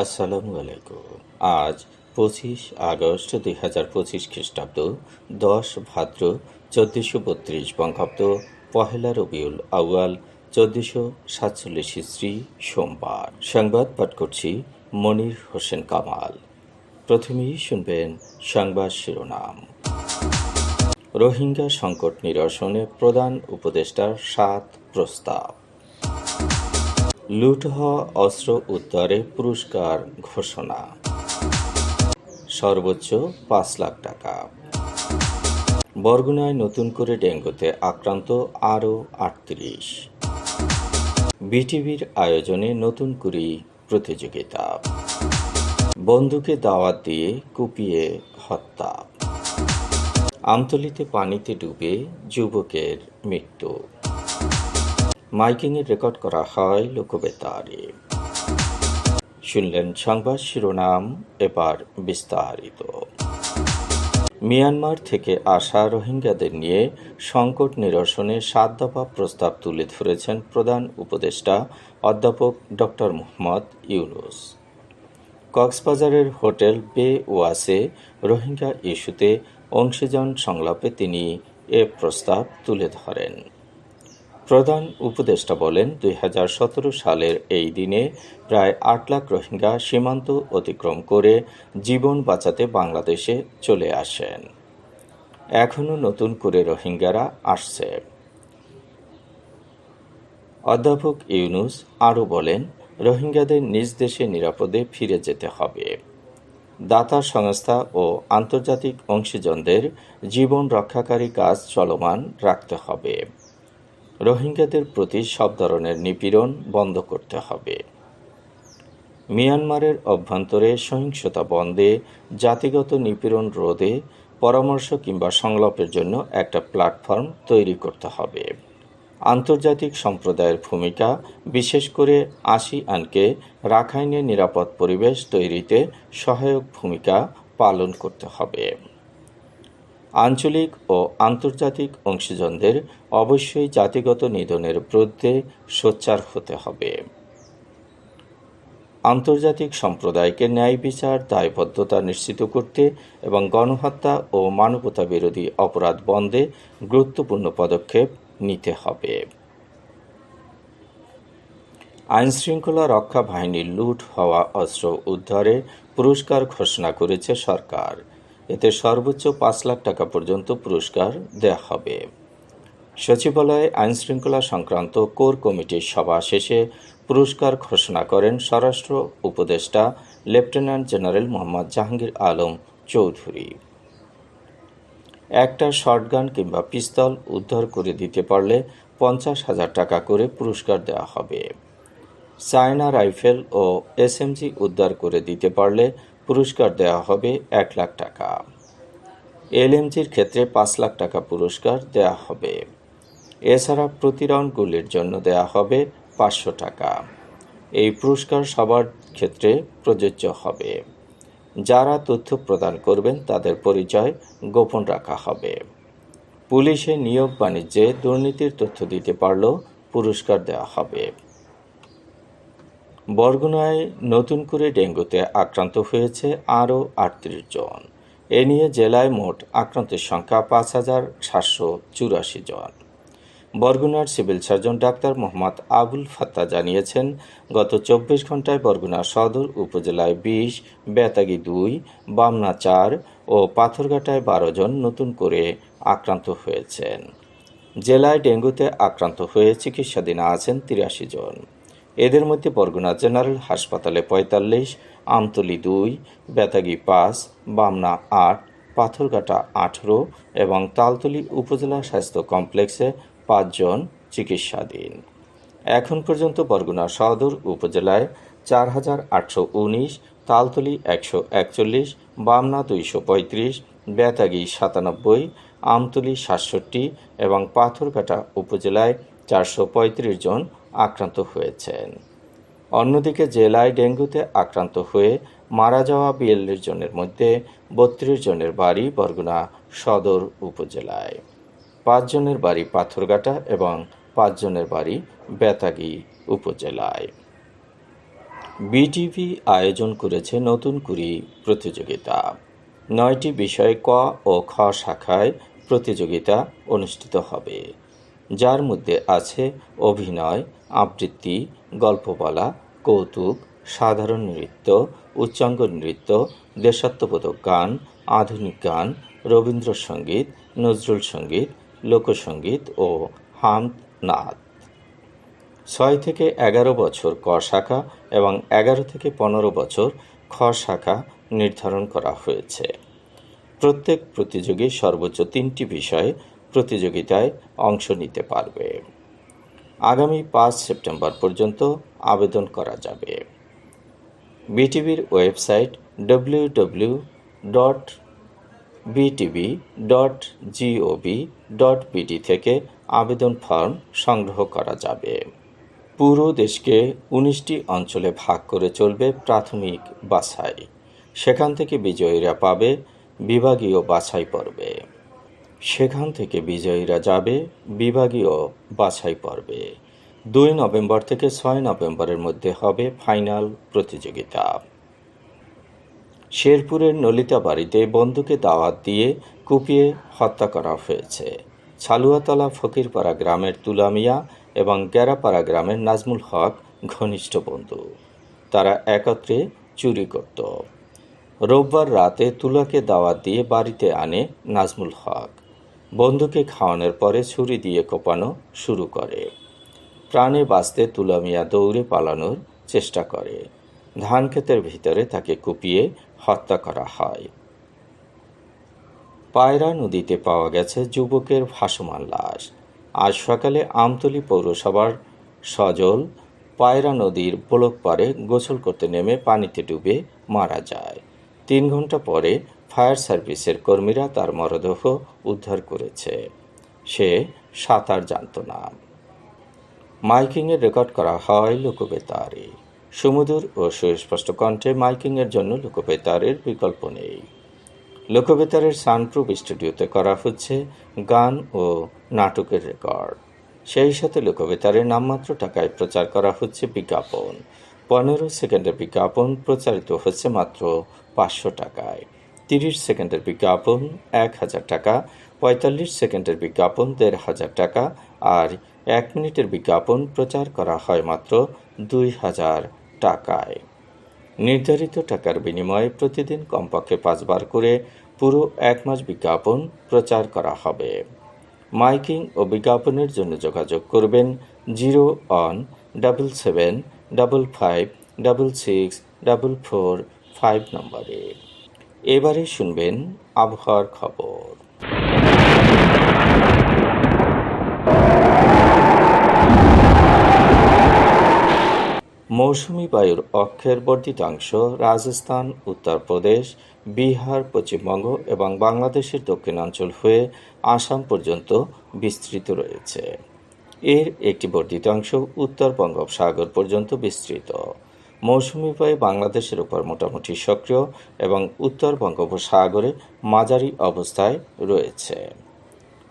আসসালামু আলাইকুম। আজ 25 আগস্ট 2025 খ্রিস্টাব্দ, 10 ভাদ্র 1432 বঙ্গাব্দ, পহেলা রবিউল আউয়াল 1447 ইসরি, সোমবার। সংবাদ পাঠ করছি মনির হোসেন কামাল। প্রথমেই শুনবেন সংবাদ শিরোনাম। রোহিঙ্গা সংকট নিরসনে প্রধান উপদেষ্টার 7 প্রস্তাব। লুট হওয়া অস্ত্র উদ্ধারে পুরস্কার ঘোষণা। সর্বোচ্চ 5 লাখ টাকা। বরগুনায় নতুন করে ডেঙ্গুতে আক্রান্ত আরও 38। বিটিভির আয়োজনে নতুন করে প্রতিযোগিতা। বন্ধুকে দাওয়াত দিয়ে কুপিয়ে হত্যা। আমতলীতে পানিতে ডুবে যুবকের মৃত্যু। মাইকিংয়ে রেকর্ড করা হয় লোকবেতারে। শুনলেন সংবাদ শিরোনাম, এবার বিস্তারিত। মিয়ানমার থেকে আসা রোহিঙ্গাদের নিয়ে সংকট নিরসনে 7 দফা প্রস্তাব তুলে ধরেছেন প্রধান উপদেষ্টা অধ্যাপক ডক্টর মোহাম্মদ ইউনূস। কক্সবাজারের হোটেল বে ওয়াসে রোহিঙ্গা ইস্যুতে অংশীজন সংলাপে তিনি এ প্রস্তাব তুলে ধরেন। প্রধান উপদেষ্টা বলেন, 2017 সালের এই দিনে প্রায় 8 লাখ রোহিঙ্গা সীমান্ত অতিক্রম করে জীবন বাঁচাতে বাংলাদেশে চলে আসেন। এখনও নতুন করে রোহিঙ্গারা আসছে। অধ্যাপক ইউনূস আরও বলেন, রোহিঙ্গাদের নিজ দেশে নিরাপদে ফিরে যেতে হবে। দাতা সংস্থা ও আন্তর্জাতিক অংশীজনদের জীবন রক্ষাকারী কাজ চলমান রাখতে হবে। রোহিঙ্গাদের প্রতি সব ধরনের নিপীড়ন বন্ধ করতে হবে। মিয়ানমারের অভ্যন্তরে সহিংসতা বন্ধে, জাতিগত নিপীড়ন রোধে পরামর্শ কিংবা সংলাপের জন্য একটা প্ল্যাটফর্ম তৈরি করতে হবে। আন্তর্জাতিক সম্প্রদায়ের ভূমিকা, বিশেষ করে আসিয়ানকে রাখাইনে নিরাপদ পরিবেশ তৈরিতে সহায়ক ভূমিকা পালন করতে হবে। আঞ্চলিক ও আন্তর্জাতিক অংশীজনদের অবশ্যই জাতিগত নিধনের বিরুদ্ধে সোচ্চার হতে হবে। আন্তর্জাতিক সম্প্রদায়কে ন্যায় বিচার, দায়বদ্ধতা নিশ্চিত করতে এবং গণহত্যা ও মানবতা বিরোধী অপরাধ বন্ধে গুরুত্বপূর্ণ পদক্ষেপ নিতে হবে। আইনশৃঙ্খলা রক্ষা বাহিনীর লুট হওয়া অস্ত্র উদ্ধারে পুরস্কার ঘোষণা করেছে সরকার। এতে সর্বোচ্চ 5 লাখ টাকা পর্যন্ত পুরস্কার দেয়া হবে। সচিবালয়ে আইনশৃঙ্খলা সংক্রান্ত কোর কমিটির সভা শেষে পুরস্কার ঘোষণা করেন স্বরাষ্ট্র উপদেষ্টা লেফটেন্যান্ট জেনারেল মোহাম্মদ জাহাঙ্গীর আলম চৌধুরী। একটা শর্টগান কিংবা পিস্তল উদ্ধার করে দিতে পারলে 50,000 টাকা করে পুরস্কার দেওয়া হবে। চায়না রাইফেল ও এসএমজি উদ্ধার করে দিতে পারলে পুরস্কার দেওয়া হবে 1 লাখ টাকা। এলএমজির ক্ষেত্রে 5 লাখ টাকা পুরস্কার দেওয়া হবে। এছাড়া প্রতি রাউন্ড গুলির জন্য দেওয়া হবে 500 টাকা। এই পুরস্কার সবার ক্ষেত্রে প্রযোজ্য হবে। যারা তথ্য প্রদান করবেন তাদের পরিচয় গোপন রাখা হবে। পুলিশে নিয়োগ বাণিজ্যে দুর্নীতির তথ্য দিতে পারলেও পুরস্কার দেওয়া হবে। বরগুনায় নতুন করে ডেঙ্গুতে আক্রান্ত হয়েছে আরও 38 জন। এ নিয়ে জেলায় মোট আক্রান্তের সংখ্যা 5,784 জন। বরগুনার civil surgeon doctor Mohammad Abul Fatta জানিয়েছেন, গত 24 ঘন্টায় বরগুনা সদর উপজেলায় 20, বেতাগী 2, বামনা 4 ও পাথরঘাটায় 12 জন নতুন করে আক্রান্ত হয়েছেন। জেলায় ডেঙ্গুতে আক্রান্ত হয়ে চিকিৎসাধীন আছেন 83 জন। এদের মধ্যে বরগুনা জেনারেল হাসপাতালে 45, আমতলী 2, বেতাগী 5, বামনা 8, পাথরঘাটা 18 এবং তালতলী উপজেলা স্বাস্থ্য কমপ্লেক্সে 5 জন চিকিৎসাধীন। এখন পর্যন্ত বরগুনা সদর উপজেলায় 4,819, তালতলী 141, বামনা 235, বেতাগী 97, আমতলী 67 এবং পাথরঘাটা উপজেলায় 435 জন আক্রান্ত হয়েছেন। অন্যদিকে জেলায় ডেঙ্গুতে আক্রান্ত হয়ে মারা যাওয়া 42 জনের মধ্যে 32 জনের বাড়ি বরগুনা সদর উপজেলায়, 5 জনের বাড়ি পাথরঘাটা এবং 5 জনের বাড়ি বেতাগী উপজেলায়। বিটিভি আয়োজন করেছে নতুন কুড়ি প্রতিযোগিতা। 9টি বিষয় ক ও খ শাখায় প্রতিযোগিতা অনুষ্ঠিত হবে, যার মধ্যে আছে অভিনয়, আবৃত্তি, গল্প বলা, কৌতুক, সাধারণ নৃত্য, উচ্চাঙ্গ নৃত্য, দেশাত্মবোধক গান, আধুনিক গান, রবীন্দ্রসঙ্গীত, নজরুল সঙ্গীত, লোকসঙ্গীত ও হামদ নাত। 6 থেকে 11 বছর ক শাখা এবং 11 থেকে 15 বছর খ শাখা নির্ধারণ করা হয়েছে। প্রত্যেক প্রতিযোগী সর্বোচ্চ 3টি বিষয়ে প্রতিযোগিতায় অংশ নিতে পারবে। আগামী 5 সেপ্টেম্বর পর্যন্ত আবেদন করা যাবে। বিটিভির ওয়েবসাইট www.btv.gov.bd থেকে আবেদন ফর্ম সংগ্রহ করা যাবে। পুরো দেশকে 19টি অঞ্চলে ভাগ করে চলবে প্রাথমিক বাছাই। সেখান থেকে বিজয়ীরা পাবে বিভাগীয় বাছাই পর্বে। সেখান থেকে বিজয়ীরা যাবে বিভাগীয় বাছাই পর্বে। 2 নভেম্বর থেকে 6 নভেম্বরের মধ্যে হবে ফাইনাল প্রতিযোগিতা। শেরপুরের নলিতাবাড়িতে বন্ধুকে দাওয়াত দিয়ে কুপিয়ে হত্যা করা হয়েছে। ছালুয়াতলা ফকিরপাড়া গ্রামের তুলা মিয়া এবং গেরাপাড়া গ্রামের নাজমুল হক ঘনিষ্ঠ বন্ধু। তারা একত্রে চুরি করত। রোববার রাতে তুলাকে দাওয়াত দিয়ে বাড়িতে আনে নাজমুল হক। বন্ধুকে খাওয়ানোর পরে ছুরি দিয়ে কোপানো শুরু করে। প্রাণে বাঁচতে তুলা মিয়া দৌড়ে পালানোর চেষ্টা করে। ধান ক্ষেতের ভিতরে তাকে কুপিয়ে হত্যা করা হয়। পায়রা নদীতে পাওয়া গেছে যুবকের ভাসমান লাশ। আজ সকালে আমতলী পৌরসভার সজল পায়রা নদীর পোলক পাড়ে গোসল করতে নেমে পানিতে ডুবে মারা যায়। 3 ঘন্টা পরে ফায়ার সার্ভিসের কর্মীরা তার মরদেহ উদ্ধার করেছে। সে সাঁতার জানত না। মাইকিংয়ে রেকর্ড করা হয় লোকবেতারে। সুমধুর ও সুস্পষ্ট কণ্ঠে মাইকিংয়ের জন্য লোকবেতারের বিকল্প নেই। লোকবেতারের সানপ্রুফ স্টুডিওতে করা হচ্ছে গান ও নাটকের রেকর্ড। সেই সাথে লোকবেতারের নামমাত্র টাকায় প্রচার করা হচ্ছে বিজ্ঞাপন। 15 সেকেন্ডের বিজ্ঞাপন প্রচারিত হচ্ছে মাত্র 500 টাকায়। 30 সেকেন্ডের বিজ্ঞাপন 1000 টাকা, 45 সেকেন্ডের বিজ্ঞাপন 1500 টাকা আর 1 মিনিটের বিজ্ঞাপন প্রচার করা হয় মাত্র 2000 টাকায়। নির্ধারিত টাকার বিনিময়ে প্রতিদিন কমপক্ষে 5 বার করে পুরো 1 মাস বিজ্ঞাপন প্রচার করা হবে। মাইকিং ও বিজ্ঞাপনের জন্য যোগাযোগ করবেন 0-1-755-6-445 নম্বরে। এবারে শুনবেন আবহাওয়ার খবর। মৌসুমি বায়ুর অক্ষের বর্ধিতাংশ রাজস্থান, উত্তরপ্রদেশ, বিহার, পশ্চিমবঙ্গ এবং বাংলাদেশের দক্ষিণাঞ্চল হয়ে আসাম পর্যন্ত বিস্তৃত রয়েছে। এর একটি বর্ধিতাংশ উত্তর বঙ্গোপসাগর পর্যন্ত বিস্তৃত। মৌসুমি বায়ু বাংলাদেশের উপর মোটামুটি সক্রিয় এবং উত্তর বঙ্গোপসাগরে মাঝারি অবস্থায় রয়েছে।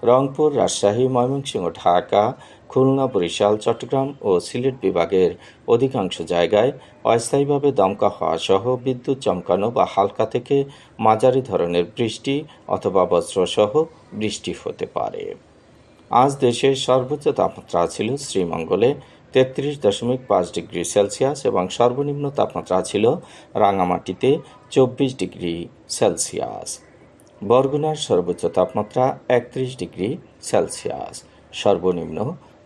রংপুর, রাজশাহী, ময়মনসিংহ, ঢাকা, খুলনা, বরিশাল, চট্টগ্রাম ও সিলেট বিভাগের অধিকাংশ জায়গায় অস্থায়ীভাবে দমকা হওয়া সহ বিদ্যুৎ চমকানো বা হালকা থেকে মাঝারি ধরনের বৃষ্টি অথবা বজ্রসহ বৃষ্টি হতে পারে। আজ দেশের সর্বোচ্চ তাপমাত্রা ছিল শ্রীমঙ্গলে 33.5 ডিগ্রি সেলসিয়াস এবং সর্বনিম্ন তাপমাত্রা ছিল রাঙামাটিতে 24 ডিগ্রি সেলসিয়াস। বরগুনার সর্বোচ্চ তাপমাত্রা 31 ডিগ্রি সেলসিয়াস, সর্বনিম্ন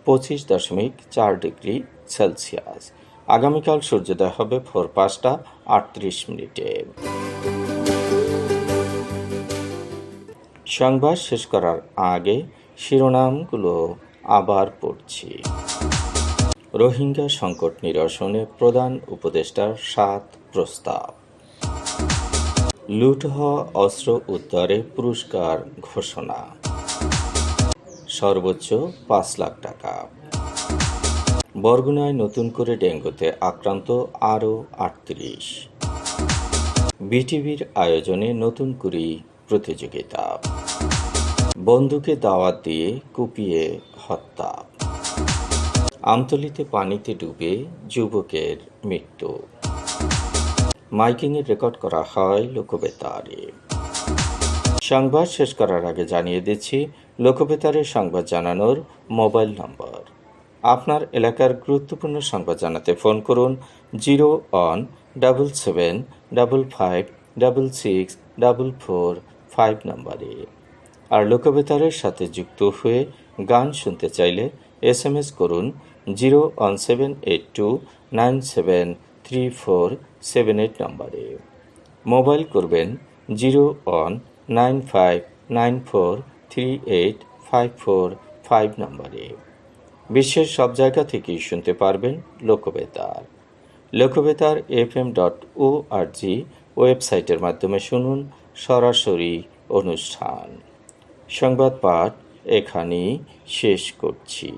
25.4 ডিগ্রি সেলসিয়াস। আগামীকাল সূর্যোদয় হবে ভোর 5:38। সংবাদ শেষ করার আগে শিরোনামগুলো আবার পড়ছি। রোহিঙ্গা সংকট নিরসনে প্রধান উপদেষ্টার 7 প্রস্তাব। লুট হওয়া অস্ত্র উদ্ধারে পুরস্কার ঘোষণা। সর্বোচ্চ 5 লাখ টাকা। বরগুনায় নতুন করে ডেঙ্গুতে আক্রান্ত আরও 38। বিটিভির আয়োজনে নতুন কুড়ি প্রতিযোগিতা। বন্ধুকে দাওয়াত দিয়ে কুপিয়ে হত্যা। আমতলীতে পানিতে ডুবে যুবকের মৃত্যু। মাইকিংয়ে রেকর্ড করা হয় লোকবেতারে। সংবাদ শেষ করার আগে জানিয়ে দিচ্ছি লোকবেতারে সংবাদ জানানোর মোবাইল নম্বর। আপনার এলাকার গুরুত্বপূর্ণ সংবাদ জানাতে ফোন করুন 0-7755664445 নম্বরে। আর লোকবেতারের সাথে যুক্ত হয়ে গান শুনতে চাইলে SMS করুন 01782973478 নম্বরে। মোবাইল করবেন 01959438545 নম্বরে। বিশ্বের সব জায়গা থেকেই শুনতে পারবেন লোকবেতার। লোকবেতার FM.org ওয়েবসাইটের মাধ্যমে শুনুন সরাসরি অনুষ্ঠান। সংবাদ পাঠ এখানেই শেষ করছি।